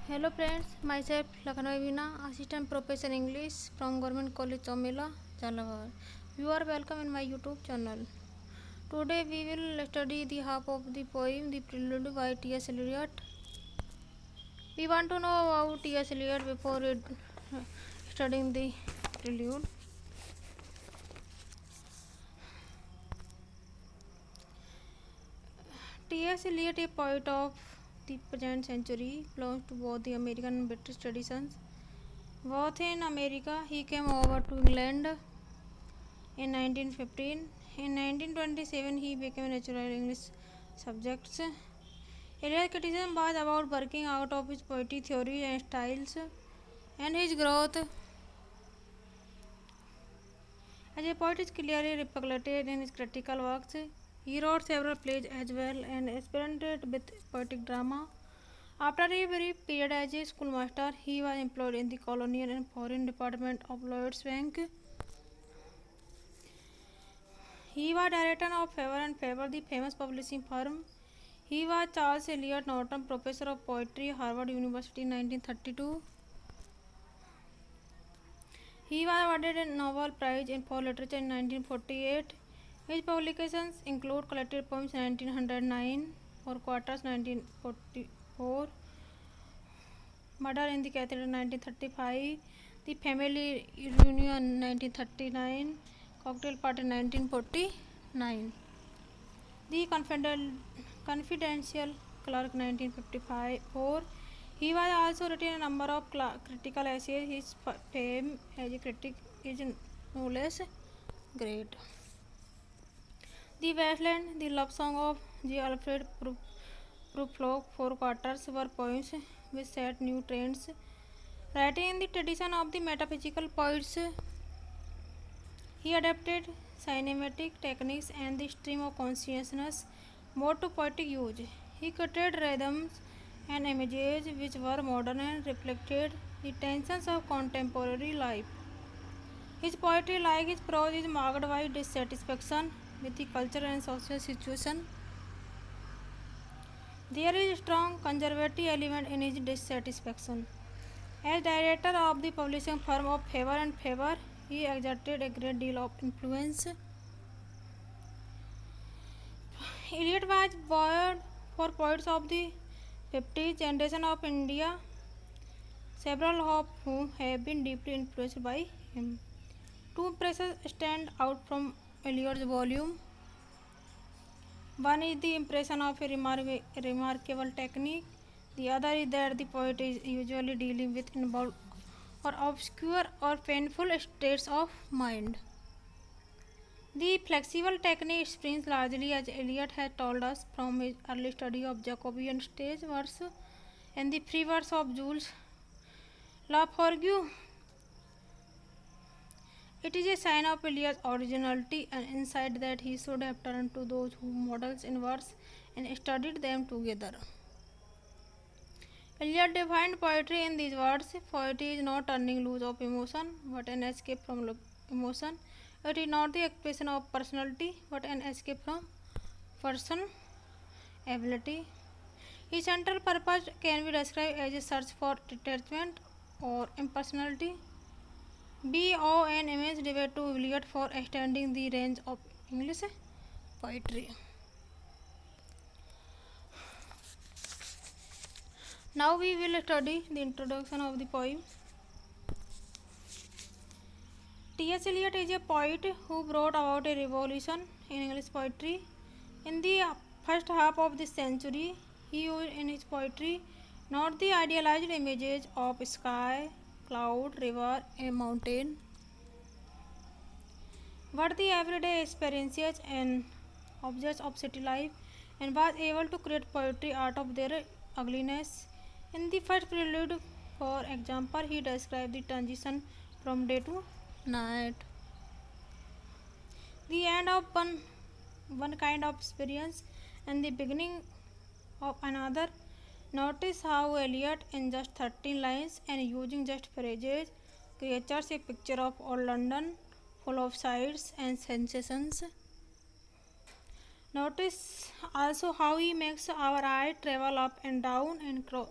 Hello friends, myself Lakhana Veena, Assistant Professor English from Government College Chomila, Jalavar. You are welcome in my YouTube channel. Today we will study the half of the poem The Prelude by T.S. Eliot. We want to know about T.S. Eliot before studying the Prelude. T.S. Eliot, a poet of the present century, belongs to both the American and British traditions. Both in America, he came over to England in 1915. In 1927, he became a natural English subject. Eliot's criticism was about working out of his poetic theories and styles and his growth as a poet is clearly reflected in his critical works. He wrote several plays as well and experimented with poetic drama. After a brief period as a schoolmaster, he was employed in the colonial and foreign department of Lloyd's Bank. He was director of Faber and Faber, the famous publishing firm. He was Charles Eliot Norton Professor of Poetry, Harvard University, 1932. He was awarded a Nobel Prize for Literature in 1948. His publications include collected poems 1909, Four Quarters 1944, Murder in the Cathedral 1935, The Family Reunion 1939, Cocktail Party 1949, The Confidential Clerk 1954. He was also written a number of critical essays. His fame as a critic is no less great. The Wasteland, The Love Song of J. Alfred Prufrock, Four Quarters were poems which set new trends. Writing in the tradition of the metaphysical poets, he adapted cinematic techniques and the stream of consciousness more to poetic use. He created rhythms and images which were modern and reflected the tensions of contemporary life. His poetry, like his prose, is marked by dissatisfaction with the cultural and social situation. There is a strong conservative element in his dissatisfaction. As director of the publishing firm of Faber and Faber, he exerted a great deal of influence. Eliot was born for poets of the 50th generation of India, several of whom have been deeply influenced by him. Two impressions stand out from Eliot's volume. One is the impression of a remarkable technique. The other is that the poet is usually dealing with involved or obscure or painful states of mind. The flexible technique springs largely, as Eliot has told us, from his early study of Jacobean stage verse and the free verse of Jules Laforgue. It is a sign of Eliot's originality and insight that he should have turned to those who models in verse and studied them together. Eliot defined poetry in these words: poetry is not turning loose of emotion, but an escape from emotion. It is not the expression of personality, but an escape from personality. His central purpose can be described as a search for detachment or impersonality. B.O. an immense debate to Eliot for extending the range of English poetry. Now we will study the introduction of the poem. T.S. Eliot is a poet who brought about a revolution in English poetry. In the first half of this century, he used in his poetry not the idealized images of sky, cloud, river, and mountain, but the everyday experiences and objects of city life, and was able to create poetry out of their ugliness. In the first prelude, for example, he described the transition from day to night, the end of one kind of experience and the beginning of another. Notice how Eliot, in just 13 lines and using just phrases, creates a picture of old London full of sights and sensations. Notice also how he makes our eye travel up and down and across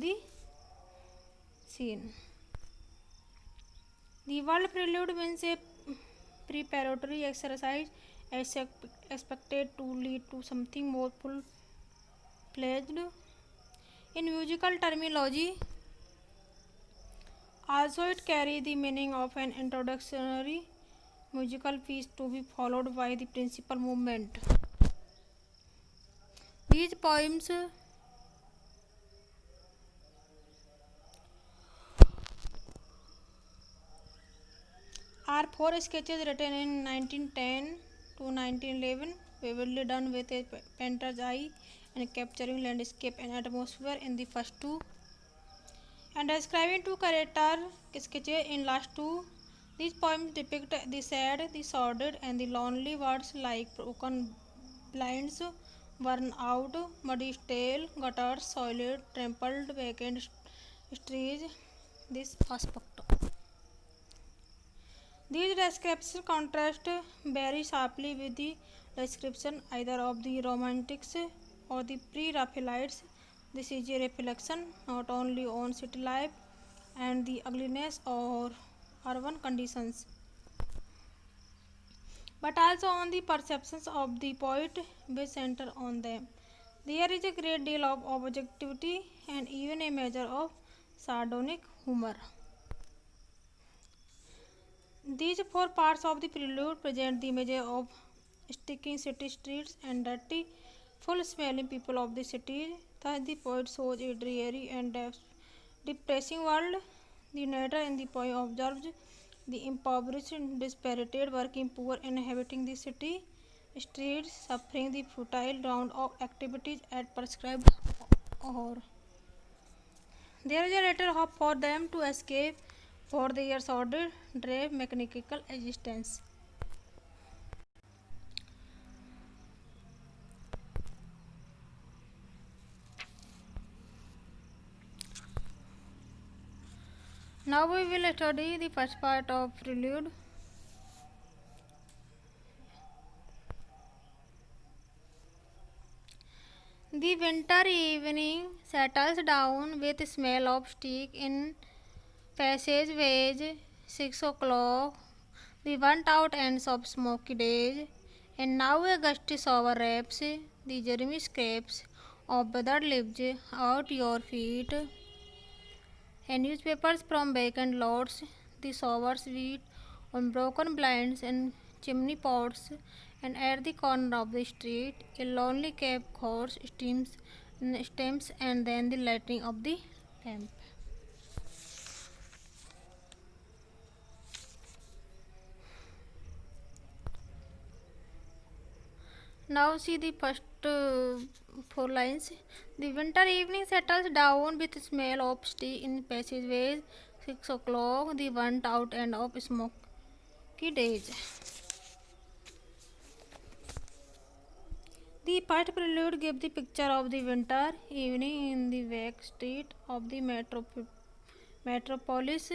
the scene. The World Prelude means a preparatory exercise expected to lead to something more full-fledged. In musical terminology, also it carries the meaning of an introductory musical piece to be followed by the principal movement. These poems are four sketches written in 1910 to 1911, vividly done with a painter's eye and capturing landscape and atmosphere in the first two, and describing two character sketches in last two. These poems depict the sad, the sordid, and the lonely words like broken blinds, worn out, muddy stale, gutters, soiled, trampled, vacant streets. This aspect. These descriptions contrast very sharply with the description either of the Romantics or the Pre-Raphaelites. This is a reflection not only on city life and the ugliness or urban conditions, but also on the perceptions of the poet which center on them. There is a great deal of objectivity and even a measure of sardonic humor. These four parts of the prelude present the image of stinking city streets and dirty, full-smelling people of the city. Thus, the poet shows a dreary and depressing world. The narrator in the poem observes the impoverished, dispirited, working poor inhabiting the city streets, suffering the futile round of activities at prescribed hour. There is a little hope for them to escape for their sordid, dry, mechanical existence. Now we will study the first part of prelude. The winter evening settles down with smell of steak in passageways. 6 o'clock, the burnt-out ends of smoky days, and now a gusty shower wraps the germy scraps of weathered leaves out your feet. And newspapers from vacant lots, the showers beat on broken blinds and chimney pots, and at the corner of the street, a lonely cab horse steams, and then the lighting of the lamp. Now see the first four lines. The winter evening settles down with smell of steak in passageways. 6 o'clock, the burnt out end of smoky days. The first prelude gives the picture of the winter evening in the back street of the metropolis.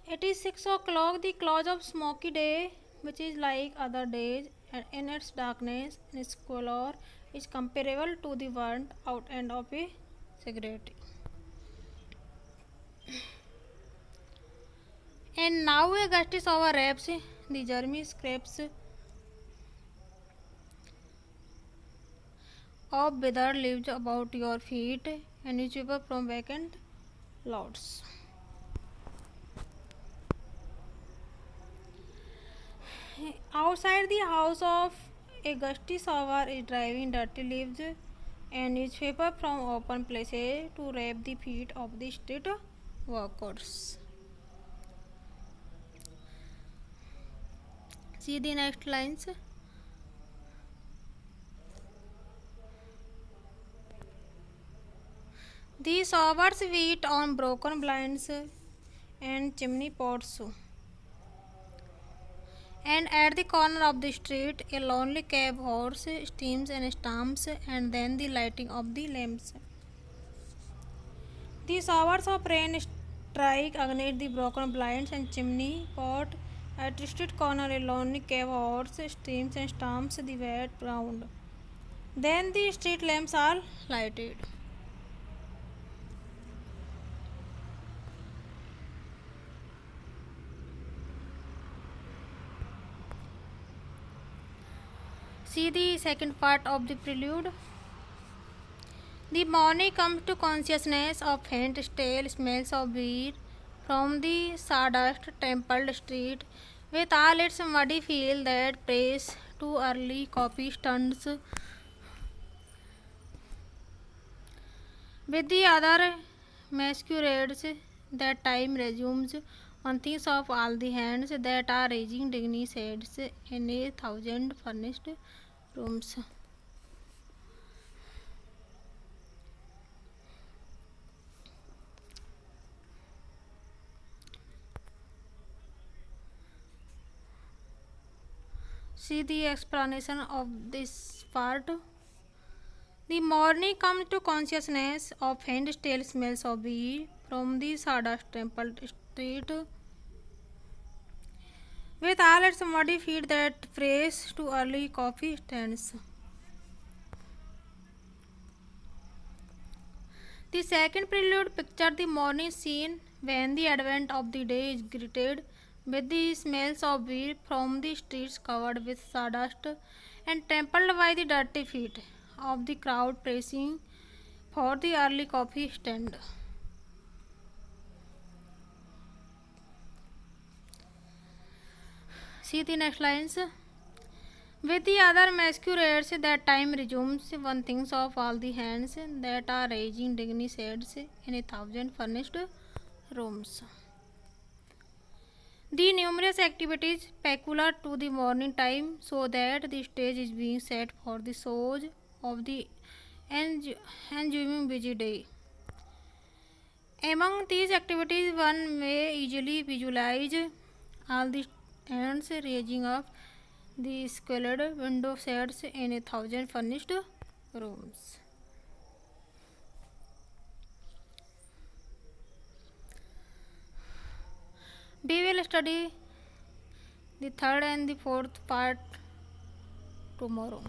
It is 6 o'clock, the close of smoky day, which is like other days, and in its darkness and squalor is comparable to the burnt out end of a cigarette. And now a gusty shower wraps the germy scraps of withered leaves about your feet, and newspaper from vacant lots. Outside the house of a gusty shower is driving dirty leaves and newspaper from open places to wrap the feet of the street workers. See the next lines. The showers beat on broken blinds and chimney pots. And at the corner of the street, a lonely cab horse steams and stamps, and then the lighting of the lamps. The showers of rain strike against the broken blinds and chimney pot. At the street corner, a lonely cab horse steams and stamps the wet ground. Then the street lamps are lighted. See the second part of the prelude. The morning comes to consciousness of faint stale smells of beer from the sawdust templed street, with all its muddy feel that prays to early coffee stunts. With the other masquerades that time resumes, one thinks of all the hands that are raising digny shades in 1,000 furnished rooms. See the explanation of this part. The morning comes to consciousness of faint stale smells of beer from the sawdust templed street, with all its muddy feet that prays to early coffee stands. The second prelude pictured the morning scene when the advent of the day is greeted with the smells of beer from the streets covered with sawdust and trampled by the dirty feet of the crowd pressing for the early coffee stand. See the next lines. With the other masquerades, that time resumes. One thinks of all the hands that are raising digny shades in 1,000 furnished rooms. The numerous activities peculiar to the morning time so that the stage is being set for the shows of the ensuing busy day. Among these activities, one may easily visualize all the ants raising up the squalid window shades in 1,000 furnished rooms. We will study the third and the fourth part tomorrow.